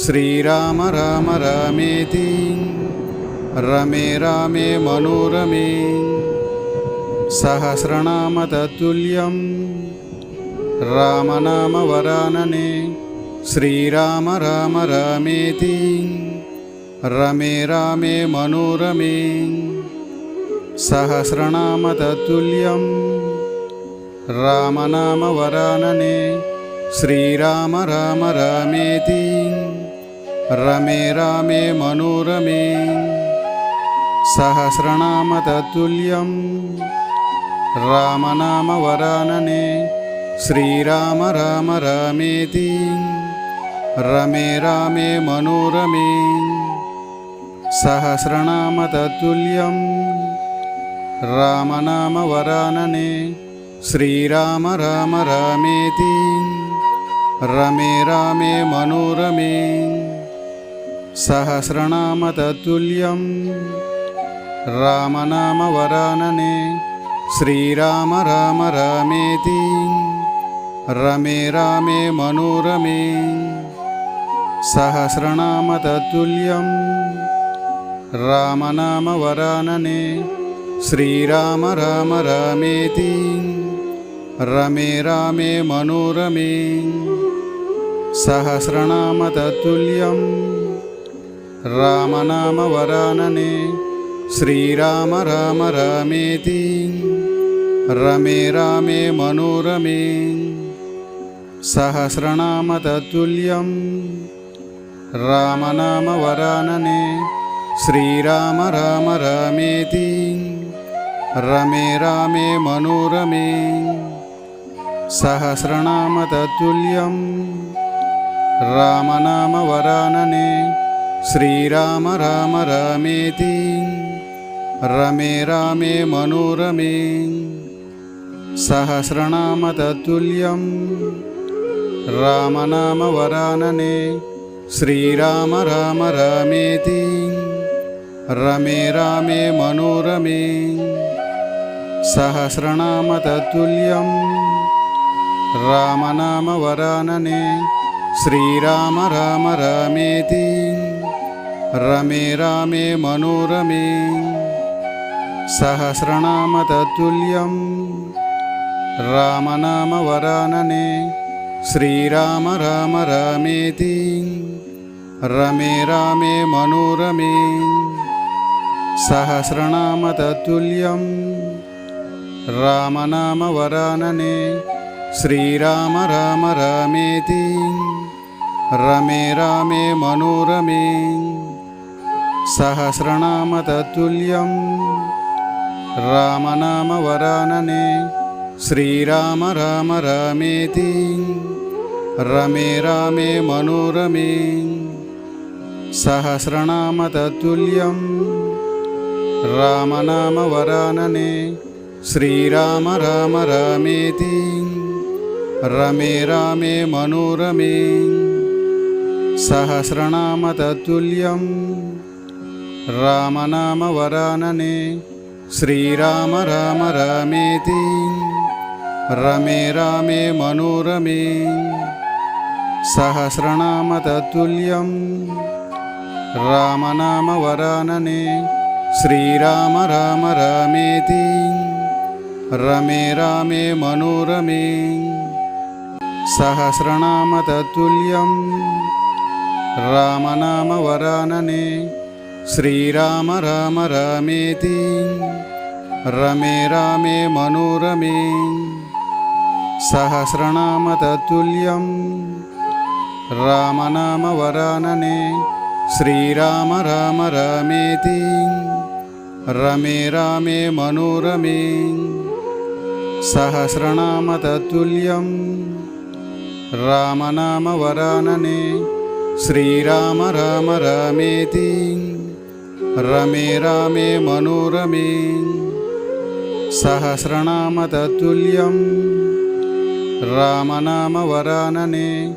श्रीराम राम रामेति रमे रामे मनोरमे सहस्रनाम तत्तुल्यं रामनाम वरानने। श्रीराम राम रामेति रमे रामे मनोरमे सहस्रनाम तत्तुल्यं रामनाम वरानने। श्रीराम राम रामेति रमे रामे मनोरमे सहस्रनाम तत्तुल्यं रामनाम वरानने। श्रीराम राम रामेति रमे रामे मनोरमे सहस्रनाम तत्तुल्यं रामनाम वरानने। श्रीराम राम रामेति रमे रामे मनोरमे सहस्रनाम तत्तुल्यं रामनाम वरानने। श्रीराम राम रामेति रमे रामे मनोरमे सहस्रनाम तत्तुल्यं रामनाम वरानने। श्रीराम राम रामेति रमे रामे मनोरमे सहस्रनाम तत्तुल्यं रामनाम वरानने। श्रीराम राम रामेति रमे रामे मनोरमे सहस्रनाम तत्तुल्यं रामनाम वरानने। श्रीराम राम रामेति रमे रामे मनोरमे सहस्रनाम तत्तुल्यं रामनाम वरानने। श्रीराम राम रामेति रमे रामे मनोरमे सहस्रनाम तत्तुल्यं रामनाम वरानने। श्रीराम राम रामेति रमे रामे मनोरमे सहस्रनाम तत्तुल्यं रामनाम वरानने। श्रीराम राम रामेति रमे रामे मनोरमे सहस्रनाम तत्तुल्यं रामनाम वरानने। श्रीराम राम रामेति रमे रामे मनोरमे सहस्रनाम तत्तुल्यं रामनाम वरानने। श्रीराम राम रामेति रमे रामे मनोरमे सहस्रनाम तत्तुल्यं रामनाम वरानने। श्रीराम राम रामेति रमे रामे मनोरमे सहस्रनाम तत्तुल्यं रामनाम वरानने। श्रीराम राम रामेति रमे रामे मनोरमे सहस्रनाम तत्तुल्यं रामनाम वरानने। श्रीराम राम रामेति रमे रामे मनोरमे सहस्रनाम तत्तुल्यं रामनाम वरानने। श्रीराम राम रामेति रमे रामे मनोरमे सहस्रनाम तत्तुल्यं रामनाम वरानने। श्रीराम राम रामेति रमे रामे मनोरमे सहस्रनाम तत्तुल्यं रामनाम वरानने। श्रीराम राम रामेति रमे रामे मनोरमे सहस्रनाम तत्तुल्यं रामनाम वरानने। श्रीराम राम रामेति रमे रामे मनोरमे सहस्रनाम तत्तुल्यं रामनाम वरानने।